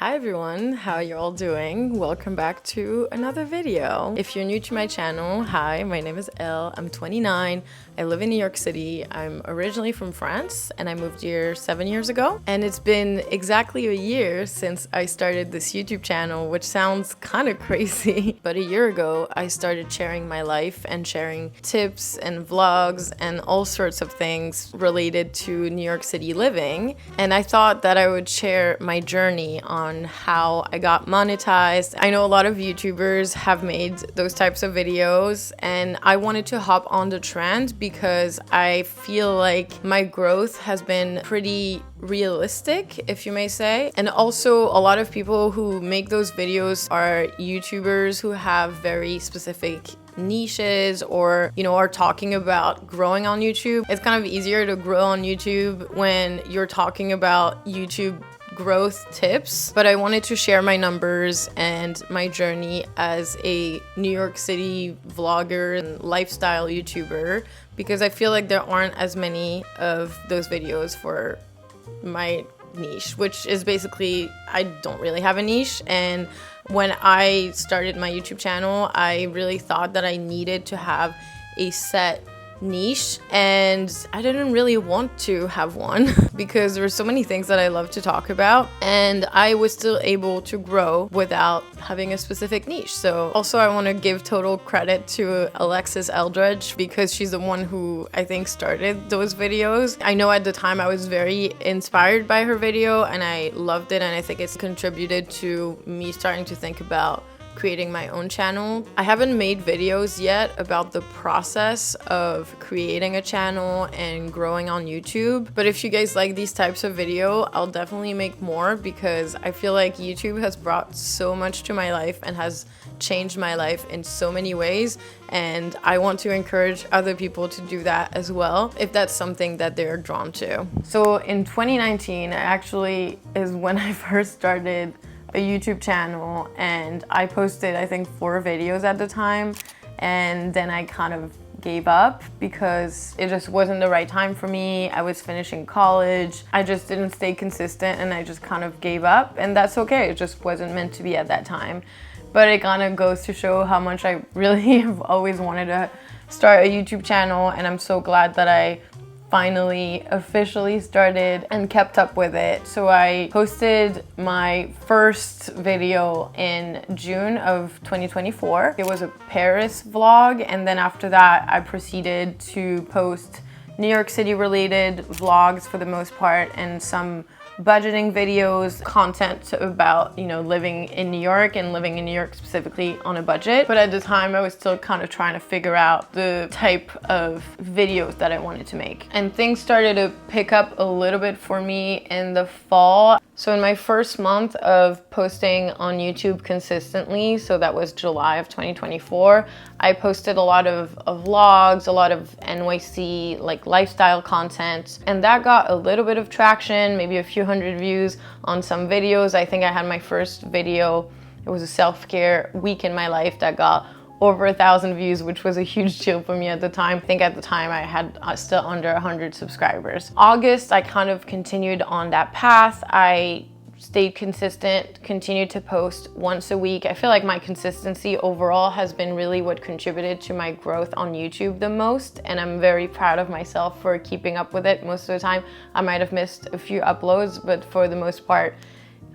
Hi everyone, how are you all doing? Welcome back to another video. If you're new to my channel, hi, my name is Elle, I'm 29, I live in New York City. I'm originally from France and I moved here 7 years ago. And it's been exactly a year since I started this YouTube channel, which sounds kind of crazy. But a year ago, I started sharing my life and sharing tips and vlogs and all sorts of things related to New York City living. And I thought that I would share my journey on how I got monetized. I know a lot of YouTubers have made those types of videos and I wanted to hop on the trend because I feel like my growth has been pretty realistic, if you may say. And also a lot of people who make those videos are YouTubers who have very specific niches or, are talking about growing on YouTube. It's kind of easier to grow on YouTube when you're talking about YouTube growth tips, but I wanted to share my numbers and my journey as a New York City vlogger and lifestyle YouTuber because I feel like there aren't as many of those videos for my niche, which is basically I don't really have a niche. And when I started my YouTube channel, I really thought that I needed to have a set niche and I didn't really want to have one because there were so many things that I love to talk about and I was still able to grow without having a specific niche. So also I want to give total credit to Alexis Eldredge because she's the one who I think started those videos. I know at the time I was very inspired by her video and I loved it and I think it's contributed to me starting to think about creating my own channel. I haven't made videos yet about the process of creating a channel and growing on YouTube, but if you guys like these types of video, I'll definitely make more because I feel like YouTube has brought so much to my life and has changed my life in so many ways, and I want to encourage other people to do that as well if that's something that they're drawn to. So in 2019 actually is when I first started a YouTube channel and I posted I think 4 videos at the time, and then I kind of gave up because it just wasn't the right time for me. I was finishing college, I just didn't stay consistent and I just kind of gave up, and that's okay, it just wasn't meant to be at that time. But it kind of goes to show how much I really have always wanted to start a YouTube channel, and I'm so glad that I finally officially started and kept up with it. So I posted my first video in June of 2024. It was a Paris vlog, and then after that I proceeded to post New York City related vlogs for the most part and some budgeting videos, content about, living in New York and living in New York specifically on a budget. But at the time I was still kind of trying to figure out the type of videos that I wanted to make. And things started to pick up a little bit for me in the fall. So in my first month of posting on YouTube consistently, so that was July of 2024, I posted a lot of vlogs, a lot of NYC like lifestyle content, and that got a little bit of traction, maybe a few hundred views on some videos. I think I had my first video, it was a self-care week in my life that got over 1,000 views, which was a huge deal for me at the time. I think at the time I had still under 100 subscribers. August, I kind of continued on that path. I stayed consistent, continued to post once a week. I feel like my consistency overall has been really what contributed to my growth on YouTube the most, and I'm very proud of myself for keeping up with it. Most of the time, I might have missed a few uploads, but for the most part,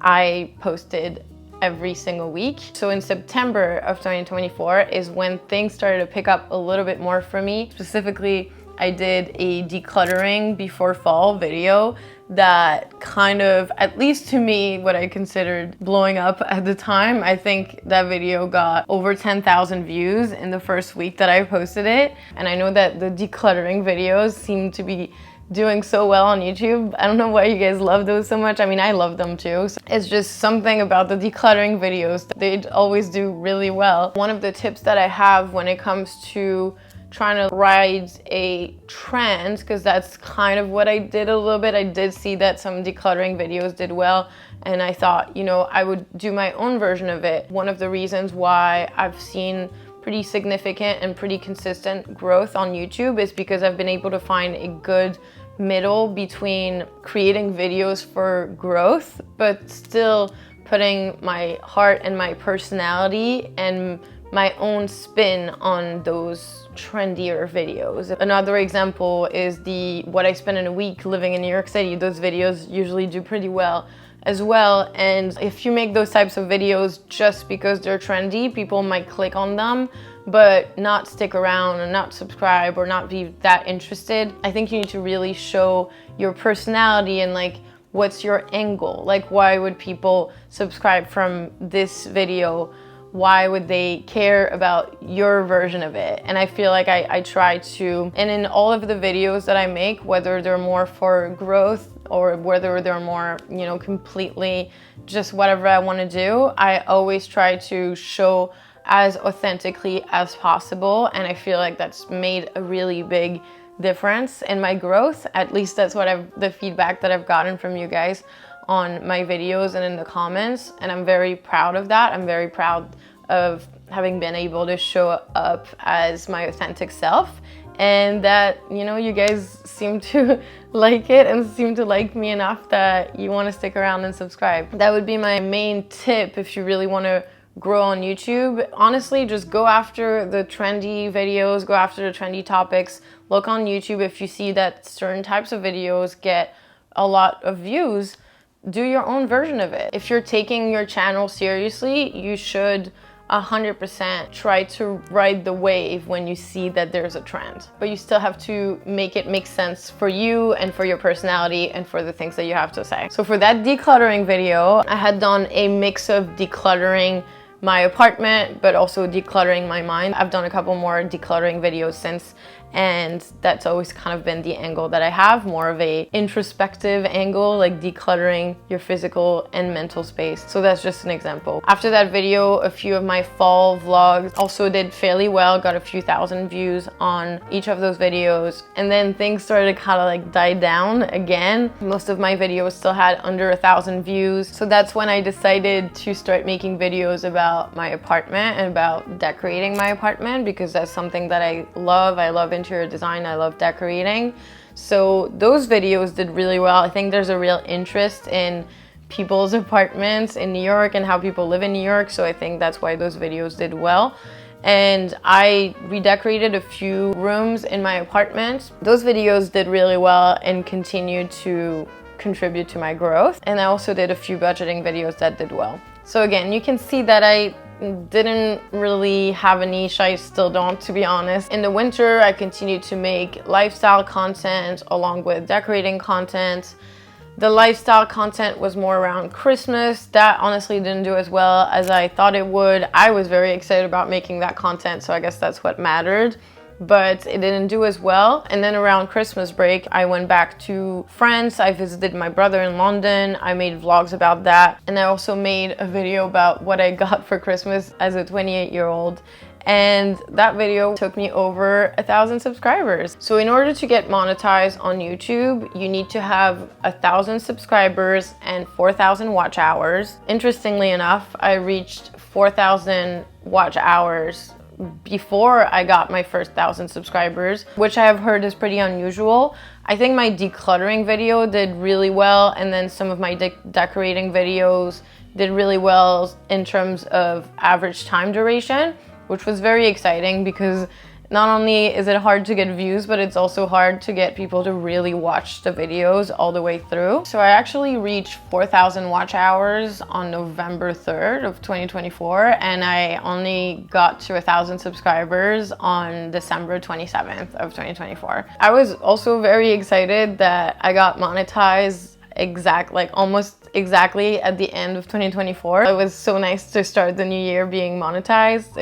I posted every single week. So in September of 2024 is when things started to pick up a little bit more for me. Specifically, I did a decluttering before fall video that kind of, at least to me, what I considered blowing up at the time. I think that video got over 10,000 views in the first week that I posted it. And I know that the decluttering videos seem to be doing so well on YouTube. I don't know why you guys love those so much. I mean, I love them too. It's just something about the decluttering videos. They always do really well. One of the tips that I have when it comes to trying to ride a trend, because that's kind of what I did a little bit. I did see that some decluttering videos did well, and I thought, I would do my own version of it. One of the reasons why I've seen pretty significant and pretty consistent growth on YouTube is because I've been able to find a good middle between creating videos for growth, but still putting my heart and my personality and my own spin on those trendier videos. Another example is what I spend in a week living in New York City. Those videos usually do pretty well as well, and if you make those types of videos just because they're trendy, people might click on them but not stick around and not subscribe or not be that interested. I think you need to really show your personality and like what's your angle, like why would people subscribe from this video, why would they care about your version of it. And I feel like I try to, and in all of the videos that I make, whether they're more for growth or whether they're more, you know, completely just whatever I want to do, I always try to show as authentically as possible. And I feel like that's made a really big difference in my growth. At least that's what the feedback that I've gotten from you guys on my videos and in the comments. And I'm very proud of that. I'm very proud of having been able to show up as my authentic self, and that, you know, you guys seem to like it and seem to like me enough that you want to stick around and subscribe. That would be my main tip if you really want to grow on YouTube. Honestly, just go after the trendy videos, go after the trendy topics. Look on YouTube. If you see that certain types of videos get a lot of views, do your own version of it. If you're taking your channel seriously, you should 100% try to ride the wave when you see that there's a trend. But you still have to make it make sense for you and for your personality and for the things that you have to say. So for that decluttering video, I had done a mix of decluttering my apartment, but also decluttering my mind. I've done a couple more decluttering videos since, and that's always kind of been the angle that I have, more of a introspective angle, like decluttering your physical and mental space. So that's just an example. After that video, a few of my fall vlogs also did fairly well, got a few thousand views on each of those videos. And then things started to kind of like die down again. Most of my videos still had under 1,000 views. So that's when I decided to start making videos about my apartment and about decorating my apartment, because that's something that I love. I love interior design, I love decorating. So those videos did really well. I think there's a real interest in people's apartments in New York and how people live in New York. So I think that's why those videos did well. And I redecorated a few rooms in my apartment. Those videos did really well and continued to contribute to my growth. And I also did a few budgeting videos that did well. So again, you can see that I didn't really have a niche. I still don't, to be honest. In the winter, I continued to make lifestyle content along with decorating content. The lifestyle content was more around Christmas. That honestly didn't do as well as I thought it would. I was very excited about making that content, so I guess that's what mattered. But it didn't do as well. And then around Christmas break, I went back to France. I visited my brother in London. I made vlogs about that. And I also made a video about what I got for Christmas as a 28-year-old. And that video took me over 1,000 subscribers. So in order to get monetized on YouTube, you need to have 1,000 subscribers and 4,000 watch hours. Interestingly enough, I reached 4,000 watch hours before I got my first 1,000 subscribers, which I have heard is pretty unusual. I think my decluttering video did really well, and then some of my decorating videos did really well in terms of average time duration, which was very exciting because not only is it hard to get views, but it's also hard to get people to really watch the videos all the way through. So I actually reached 4,000 watch hours on November 3rd of 2024, and I only got to 1,000 subscribers on December 27th of 2024. I was also very excited that I got monetized almost exactly at the end of 2024. It was so nice to start the new year being monetized.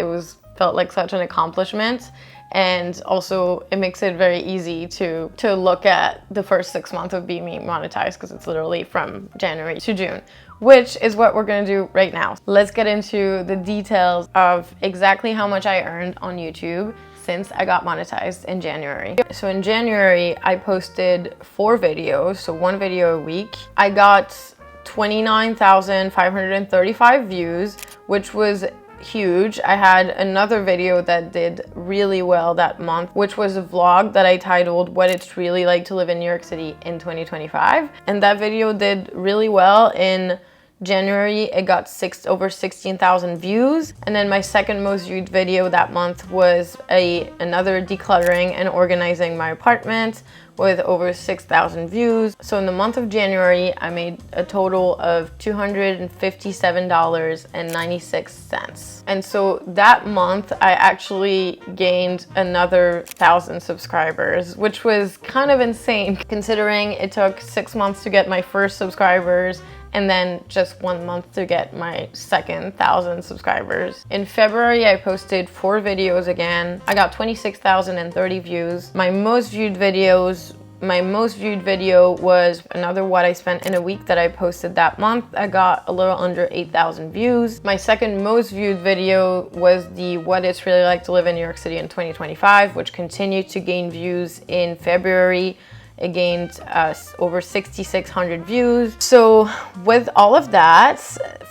Felt like such an accomplishment. And also it makes it very easy to look at the first 6 months of being monetized, because it's literally from January to June, which is what we're gonna do right now. Let's get into the details of exactly how much I earned on YouTube since I got monetized in January. So in January, I posted 4 videos, so 1 video a week. I got 29,535 views, which was huge. I had another video that did really well that month, which was a vlog that I titled "What It's Really Like to Live in New York City in 2025." And that video did really well in January, it got over 16,000 views. And then my second most viewed video that month was another decluttering and organizing my apartment with over 6,000 views. So in the month of January, I made a total of $257.96. And so that month, I actually gained another 1,000 subscribers, which was kind of insane considering it took 6 months to get my first subscribers and then just 1 month to get my second 1,000 subscribers. In February, I posted 4 videos again. I got 26,030 views. My most viewed video was another what I spent in a week that I posted that month. I got a little under 8,000 views. My second most viewed video was the what it's really like to live in New York City in 2025, which continued to gain views in February. It gained over 6,600 views. So with all of that,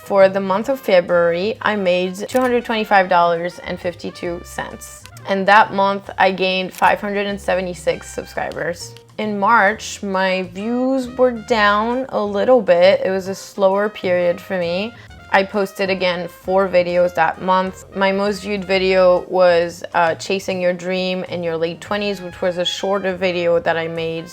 for the month of February, I made $225.52. And that month, I gained 576 subscribers. In March, my views were down a little bit. It was a slower period for me. I posted again 4 videos that month. My most viewed video was Chasing Your Dream in Your Late 20s, which was a shorter video that I made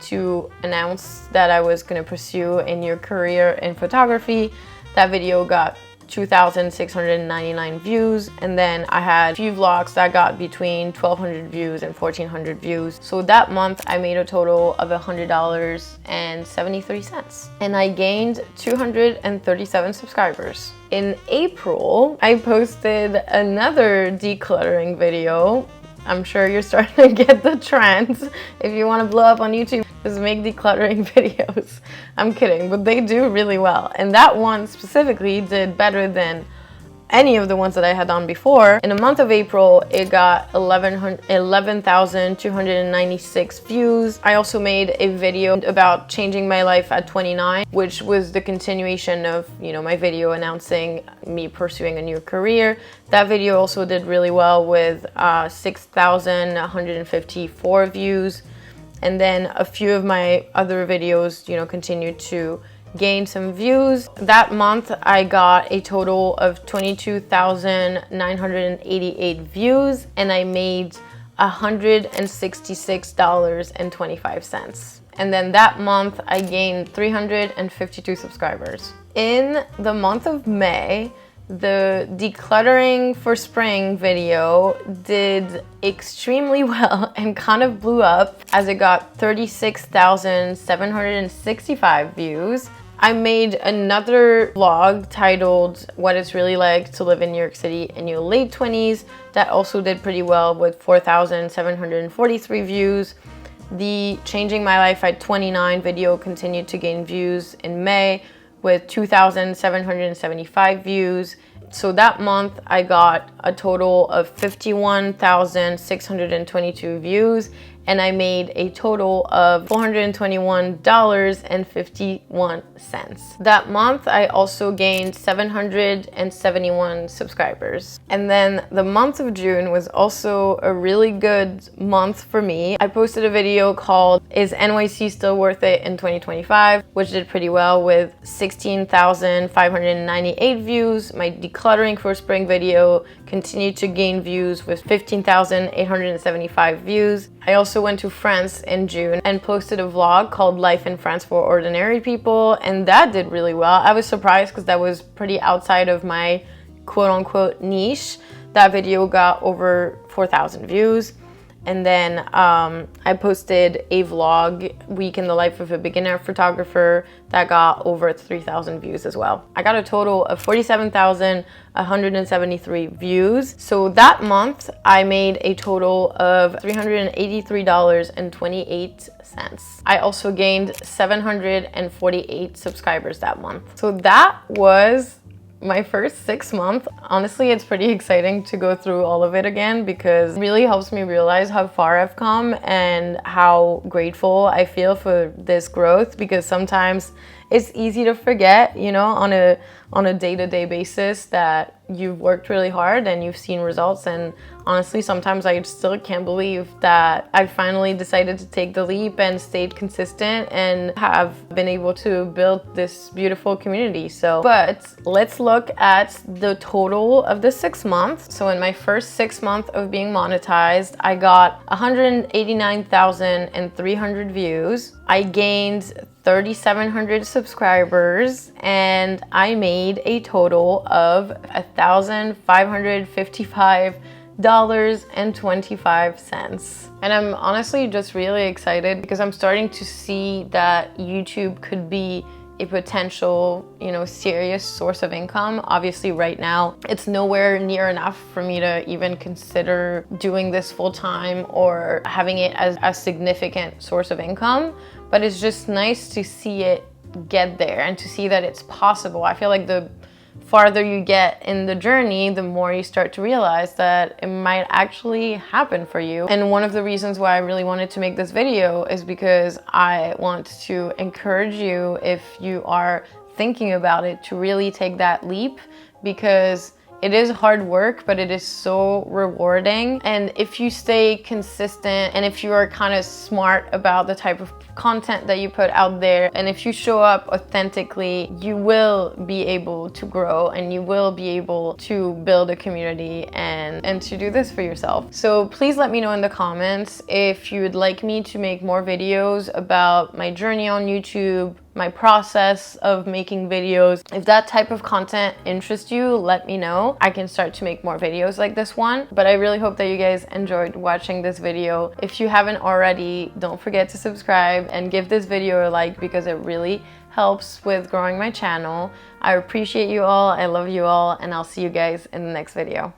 to announce that I was going to pursue a new career in photography. That video got 2,699 views, and then I had a few vlogs that got between 1,200 views and 1,400 views. So that month I made a total of $100.73, and I gained 237 subscribers. In April, I posted another decluttering video. I'm sure you're starting to get the trend. If you want to blow up on YouTube, just make decluttering videos. I'm kidding, but they do really well. And that one specifically did better than any of the ones that I had done before. In the month of April, it got 11,296 views. I also made a video about changing my life at 29, which was the continuation of, my video announcing me pursuing a new career. That video also did really well with 6,154 views. And then a few of my other videos, continued to gain some views. That month, I got a total of 22,988 views, and I made $166.25. And then that month, I gained 352 subscribers. In the month of May, the decluttering for spring video did extremely well and kind of blew up as it got 36,765 views. I made another vlog titled What It's Really Like to Live in New York City in Your Late 20s that also did pretty well with 4,743 views. The Changing My Life at 29 video continued to gain views in May with 2,775 views. So that month I got a total of 51,622 views, and I made a total of $421.51. That month I also gained 771 subscribers. And then the month of June was also a really good month for me. I posted a video called Is NYC Still Worth It in 2025, which did pretty well with 16,598 views. My decluttering for spring video continued to gain views with 15,875 views. I also went to France in June and posted a vlog called Life in France for Ordinary People, and that did really well. I was surprised because that was pretty outside of my quote-unquote niche. That video got over 4,000 views. And then I posted a vlog, Week in the Life of a Beginner Photographer, that got over 3,000 views as well. I got a total of 47,173 views. So that month, I made a total of $383.28. I also gained 748 subscribers that month. So that was my first 6 months. Honestly, it's pretty exciting to go through all of it again because it really helps me realize how far I've come and how grateful I feel for this growth, because sometimes it's easy to forget, you know, on a day-to-day basis that you've worked really hard and you've seen results. And honestly, sometimes I still can't believe that I finally decided to take the leap and stayed consistent and have been able to build this beautiful community. So, but let's look at the total of the 6 months. So in my first 6 months of being monetized, I got 189,300 views. I gained 3,700 subscribers, and I made a total of $1,555.25. And I'm honestly just really excited because I'm starting to see that YouTube could be a potential, you know, serious source of income. Obviously right now it's nowhere near enough for me to even consider doing this full time or having it as a significant source of income, but it's just nice to see it get there and to see that it's possible. I feel like the farther you get in the journey, the more you start to realize that it might actually happen for you. And one of the reasons why I really wanted to make this video is because I want to encourage you, if you are thinking about it, to really take that leap, because it is hard work, but it is so rewarding. And if you stay consistent and if you are kind of smart about the type of content that you put out there, and if you show up authentically, you will be able to grow and you will be able to build a community and to do this for yourself. So please let me know in the comments if you would like me to make more videos about my journey on YouTube, my process of making videos. If that type of content interests you, let me know. I can start to make more videos like this one. But I really hope that you guys enjoyed watching this video. If you haven't already, don't forget to subscribe and give this video a like, because it really helps with growing my channel. I appreciate you all, I love you all, and I'll see you guys in the next video.